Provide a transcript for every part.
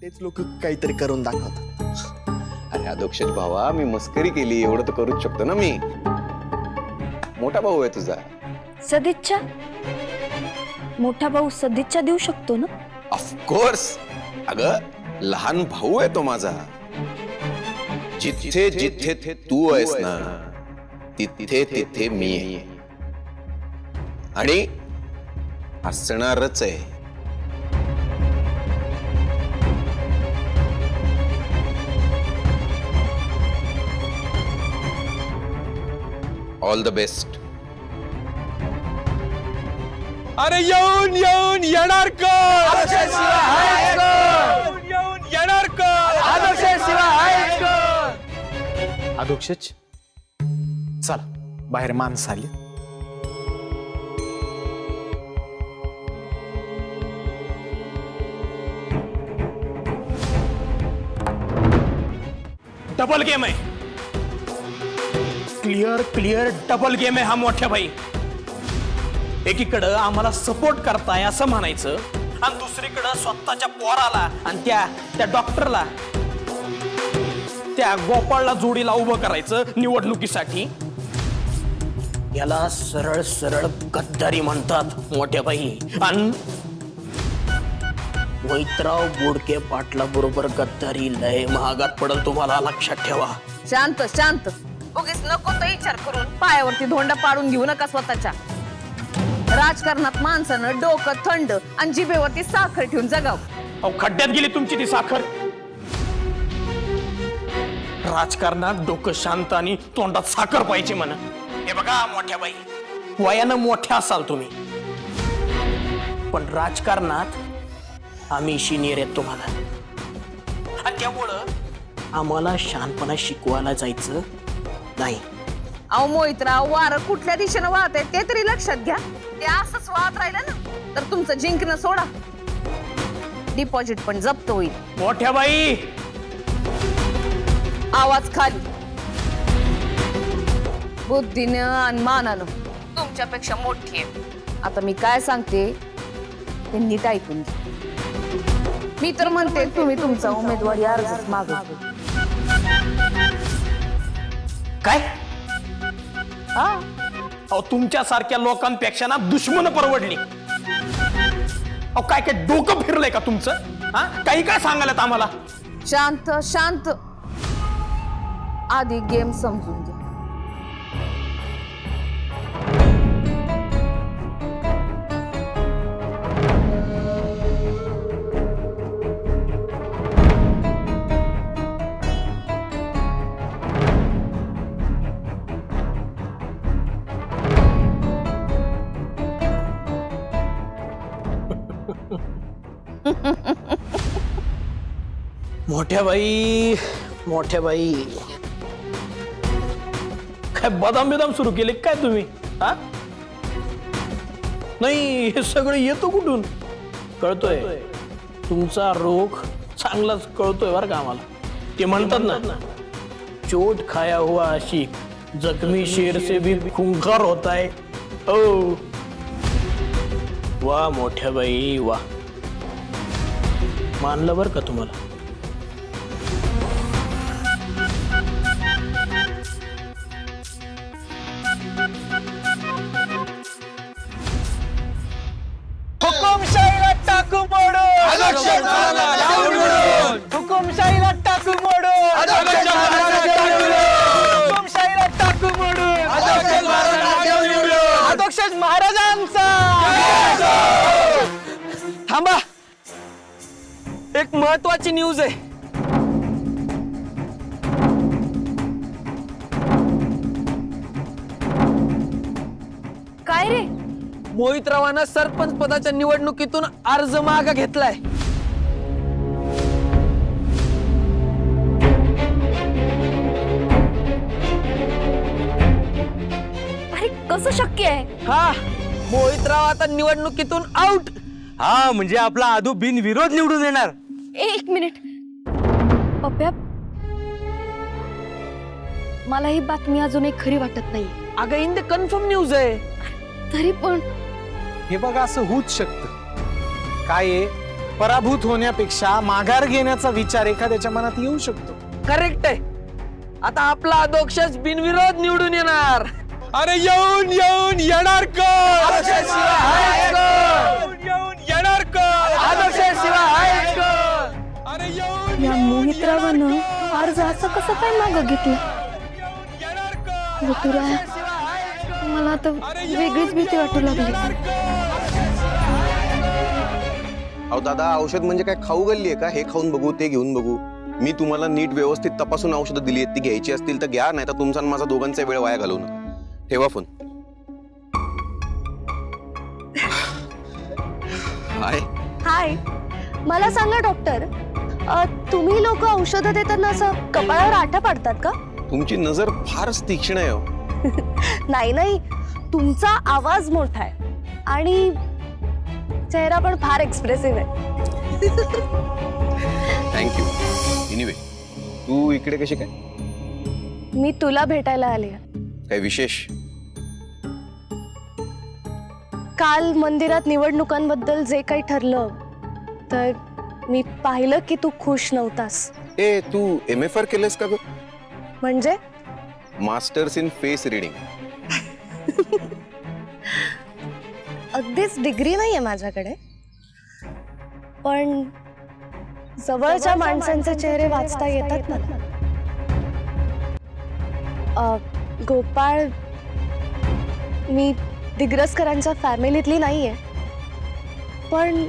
हेच लोक काहीतरी करून दाखवतात. अरे अधोक्षज भावा, मी मस्करी केली, एवढं तर करूच शकतो ना मी. मोठा भाऊ आहे तुझा. सदिच्छा? मोठा भाऊ सदिच्छा देऊ शकतो ना? ऑफकोर्स. अगं लहान भाऊ आहे तो माझा. जिथे जिथे तू आहेस ना तिथे तिथे मी आहे आणि असणारच आहे. All the best. अरे येऊन येऊन येणार कोण? येऊन येणार कोण? अधोक्षज चल, बाहेर माणसं आली. डबल गेम आहे. क्लिअर क्लिअर डबल गेम आहे हा मोठ्या भाई. एकीकडं आम्हाला सपोर्ट करताय असं म्हणायचं आणि दुसरीकडं स्वतःच्या पोराला आणि त्या डॉक्टरला, त्या गोपाळला जोडीला उभं करायचं निवडणुकीसाठी. याला सरळ सरळ गद्दारी म्हणतात मोठ्या भाई. आणि वैतराव बोडके पाटला बरोबर गद्दारी लय महागात पडल, तुम्हाला लक्षात ठेवा. शांत शांत, उगीच नको तो विचार करून पायावरती धोंडा पाडून घेऊ नका स्वतःच्या. राजकारणात माणसानं डोकं थंड आणि जिभेवरती साखर ठेवून जगाव. अहो खड्ड्यात गेली तुमची ती साखर. राजकारणात डोकं शांत आणि तोंडात साखर पाहिजे म्हणा. हे बघा मोठ्या बाई, वयानं मोठ्या असाल तुम्ही, पण राजकारणात आम्ही शिनियर आहेत तुम्हाला. आणि त्यामुळं आम्हाला शहाणपणा शिकवायला जायचं नाही. अहो मोहितराव, वारं कुठल्या दिशेनं वाहत आहे ते तरी लक्षात घ्या. ते असंच वाहत राहिलं ना तर तुमचं जिंकणं सोडा, डिपॉझिट पण जप्त होईल. मोठ्या बाई, आवाज खाली. बुद्धीनं आणि मानानं तुमच्यापेक्षा मोठी आहे. आता मी काय सांगते ते नीट ऐकून घ्या. मी तर म्हणते तुम्ही तुमचा उमेदवारी अर्ज मागा. काय? अहो तुमच्या सारख्या लोकांपेक्षा ना दुश्मन परवडली. अहो काय काय डोकं फिरलंय का तुमचं? हा, काही काय सांगायला आम्हाला? शांत शांत, आधी गेम समजून घ्या. मोठ्या बाई, मोठ्या बाई, काय बदाम बिदाम सुरू केले काय तुम्ही? हा, नाही हे सगळं येतो कुठून? कळतोय तुमचा रोग चांगलाच कळतोय बरं का आम्हाला. ते म्हणतात ना, चोट खाया हुआ आशिक जख्मी शेर से भी खूंखार होता है. ओ वाह मोठ्या बाई वाह, मानलं बरं का तुम्हाला. हुकुमशाहीला टाकू मोडून, हुकुमशाहीला टाकू मोडून, हुकुमशाहीला टाकू मोडून, अधोक्षज महाराजांचा. थांबा, एक महत्वाची न्यूज आहे. काय रे? मोहितरावांना सरपंच पदाच्या निवडणुकीतून अर्ज मागा घेतलाय. अरे कसं शक्य आहे? हा, मोहितराव आता निवडणुकीतून आउट. हा म्हणजे आपला आदू बिनविरोध निवडून येणार. एक मिनिट पप्प्या, मला ही बातमी अजूनही खरी वाटत नाही. अगं इन द कन्फर्म न्यूज आहे. तरी पण हे बघा, असं होऊच शकतं. काय आहे, पराभूत होण्यापेक्षा माघार घेण्याचा विचार एखाद्याच्या मनात येऊ शकतो. करेक्ट आहे. आता आपला अधोक्षज बिनविरोध निवडून येणार. अरे येऊन येऊन येणार अधोक्षजशिवाय आहेच कोण? येणार अधोक्षजशिवाय आहेच कोण? अरे येऊन या मोहितरावानं अर्ज असं कसं काय मागं घेतलं? ऋतुराय, मला आता वेगळीच भीती वाटू लागली. अहो दादा, औषध म्हणजे काय खाऊ गल्ली आहे का? हे खाऊन बघू, ते घेऊन बघू. मी तुम्हाला नीट व्यवस्थित तपासून औषधं दिली आहेत. ती घ्यायची असतील तर घ्या, नाही तर तुमचा आणि माझा दोघांचा वेळ वाया घालवू नका. ठेवा फोन. हाय. हाय, मला सांगा डॉक्टर, तुम्ही लोक औषधं देताना असं कपाळावर आठा पाडतात का? तुमची नजर फारच तीक्ष्ण आहे हो. नाही नाही, तुमचा आवाज मोठा आहे आणि चेहरा पण फार एक्सप्रेसिव्ह आहे. थँक्यू. एनिवे, तू इकडे कशी काय? मी तुला भेटायला आले. काय विशेष? काल मंदिरात निवडणुकांबद्दल जे काही ठरलं, तर मी पाहिलं की तू खुश नव्हतास. ए, तू MFR केलंस का ग? म्हणजे मास्टर्स इन फेस रिडिंग. अगदीच डिग्री नाहीये माझ्याकडे, पण जवळच्या माणसांचे चेहरे वाचता येतात मला. गोपाळ, मी दिग्रसकरांच्या फॅमिलीतली नाहीये, पण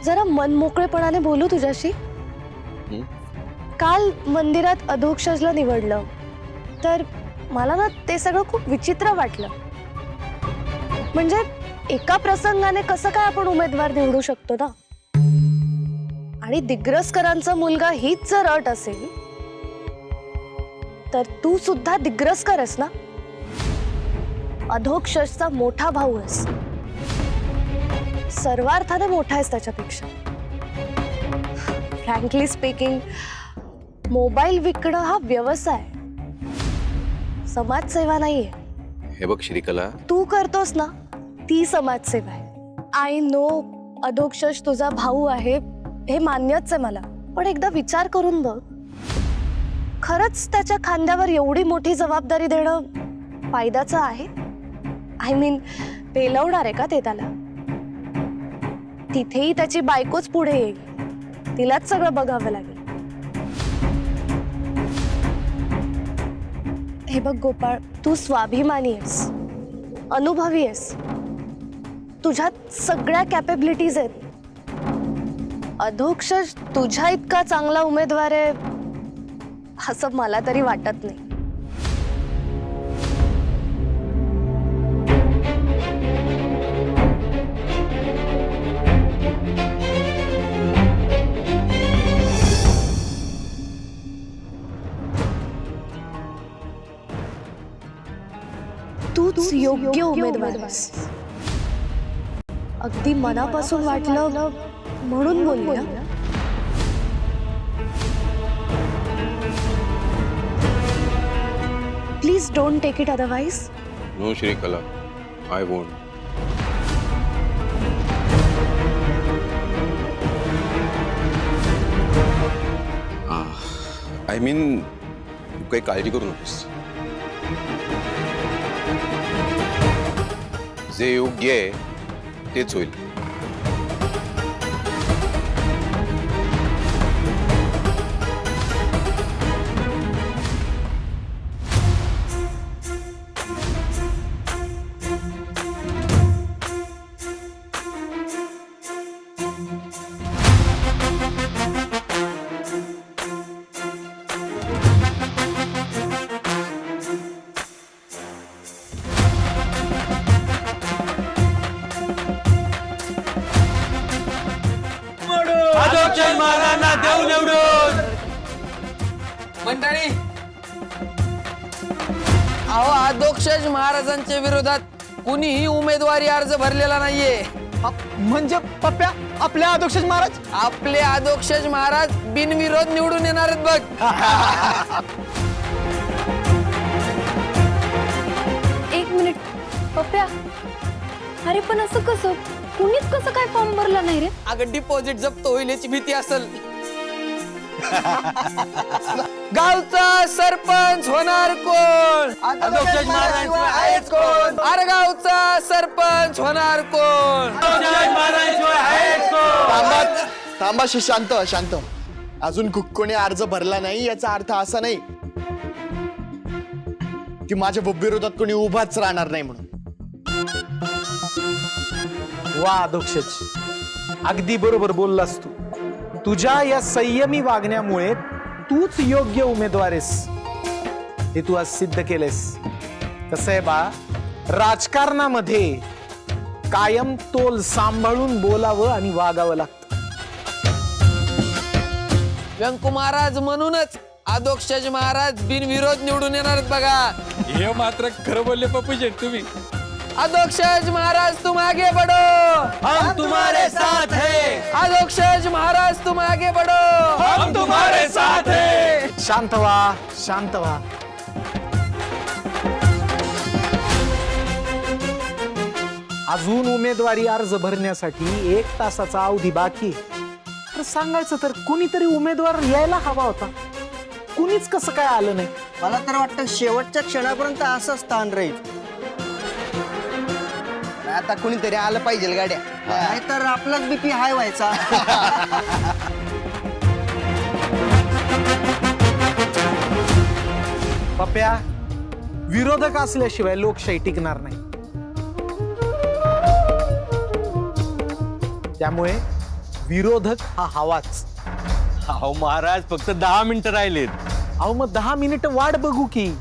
जरा मन मोकळेपणाने बोलू तुझ्याशी. काल मंदिरात अधोक्षजला निवडलं, तर मला ना ते सगळं खूप विचित्र वाटलं. म्हणजे एका प्रसंगाने कसं काय आपण उमेदवार निवडू शकतो ना. आणि दिग्रसकरांचा मुलगा हीच जर अट असेल, तर तू सुद्धा दिग्रसकर आहेस ना. अधोक्षजचा मोठा भाऊ आहेस, सर्वार्थाने मोठा आहेस त्याच्यापेक्षा. फ्रँकली स्पीकिंग, मोबाईल विकणं हा व्यवसाय, समाजसेवा नाहीये. हे बघ श्रीकला, तू करतोस ना ती समाजसेवा आहे. आय नो अधोक्षज तुझा भाऊ आहे, हे मान्यच आहे मला, पण एकदा विचार करून बघ, खरंच त्याच्या खांद्यावर एवढी मोठी जबाबदारी देणं फायद्याचं आहे? आय मीन, पेलवणार आहे का ते त्याला? तिथेही त्याची बायकोच पुढे येईल, तिलाच सगळं बघावं लागेल. हे बघ गोपाळ, तू स्वाभिमानी आहेस, अनुभवी आहेस, तुझ्यात सगळ्या कॅपेबिलिटीज आहेत. अधोक्षज तुझ्या इतका चांगला उमेदवार आहे असं मला तरी वाटत नाही. तूच योग्य उमेदवार आहेस. अगदी मनापासून वाटलं म्हणून बोलली ना. Please don't take it otherwise. No Shrikala, I won't. I mean, तू काही काळजी करू नकोस. जे योग्य आहे तेच होईल. अधोक्षज महाराजांना देऊ निवडून. मंडळी, अहो, अधोक्षज महाराजांच्या विरोधात कुणीही उमेदवारी अर्ज भरलेला नाहीये. म्हणजे पप्प्या, आपल्या अधोक्षज महाराज? आपले अधोक्षज महाराज बिनविरोध निवडून येणार आहेत बघ. एक मिनिट पप्प्या, अरे पण असं कसं? कुणीच कसं काय फॉर्म भरला नाही रे? अगं डिपॉझिट जप्त होईल याची भीती असेल. गावचा सरपंच होणार कोण? अधोक्षज महाराजांशिवाय आहेच कोण? अरे गावचा सरपंच होणार कोण? अधोक्षज महाराजांशिवाय आहेच कोण? थांबा शांत शांत. अजून कोणी अर्ज भरला नाही याचा अर्थ असा नाही की माझ्या विरोधात कोणी उभाच राहणार नाही म्हणून. वा अधोक्षज, अगदी बरोबर बोललास तू. तुझ्या या संयमी वागण्यामुळे तूच योग्य उमेदवार आहेस हे तू आज सिद्ध केलेस. कसं आहे बा, राजकारणामध्ये कायम तोल सांभाळून बोलावं आणि वागावं लागतं. व्यंकू महाराज म्हणूनच अधोक्षज महाराज बिनविरोध निवडून येणार आहेत बघा. हे मात्र खरं बोलले पप्पू शेठ तुम्ही. अधोक्षज महाराज तुम आगे बढ़ो, हम तुम्हारे साथ है, अधोक्षज महाराज तुम आगे बढ़ो, हम तुम्हारे साथ है. शांत व्हा, शांत व्हा. अजून उमेदवारी अर्ज भरण्यासाठी 1 तासाचा अवधी बाकी आहे. तर सांगायचं तर कुणीतरी उमेदवार यायला हवा होता. कुणीच कसं काय आलं नाही. मला तर वाटतं शेवटच्या क्षणापर्यंत असं स्थान राहील. आता कुणीतरी आलं पाहिजे गाड्या, नाहीतर आपलाच बीपी हाय व्हायचा. पप्या, विरोधक असल्याशिवाय लोकशाही टिकणार नाही. त्यामुळे विरोधक हा हवाच. अहो महाराज फक्त 10 मिनिटं राहिलेत. अहो मग 10 मिनिटं वाट बघू की.